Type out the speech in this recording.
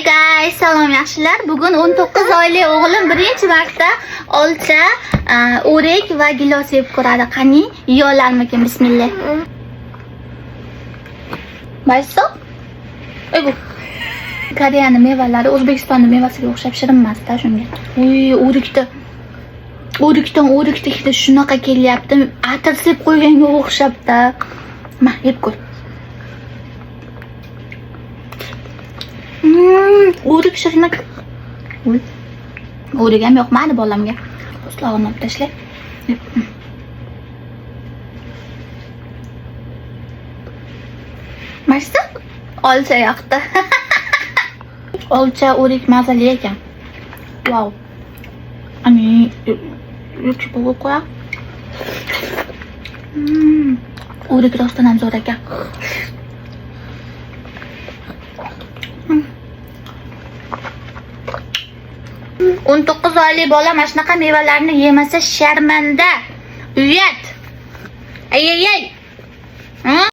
Hey guys, salom yaxshilar. Bugun 19 oylik o'g'lim birinchi marta olcha, o'rik va gilos yeb ko'radi. Qani, yiyolarmikin? Bismillah. Bayso? Ego. Koreyaning mevalari O'zbekistonning mevasiga o'xshab shirin emas-da shunga. O'rikdan hidi shunaqa kelyapti. Atir sep qo'yganga o'xshabda. Ma, yeb ko'r. O'rik shirinlik. O'rik ham yoqmadi bolamga. Po'stlog'ini olib tashla. Maysa? Olcha yoqdi. Olcha o'rik mazali ekan. Wow. Ani yo'q bo'lib qo'ya. O'rik rostdan ham zo'r ekan. 19 oylik bola mana shunaqa mevalarni yemasa sharmanda. Uyat. Ay.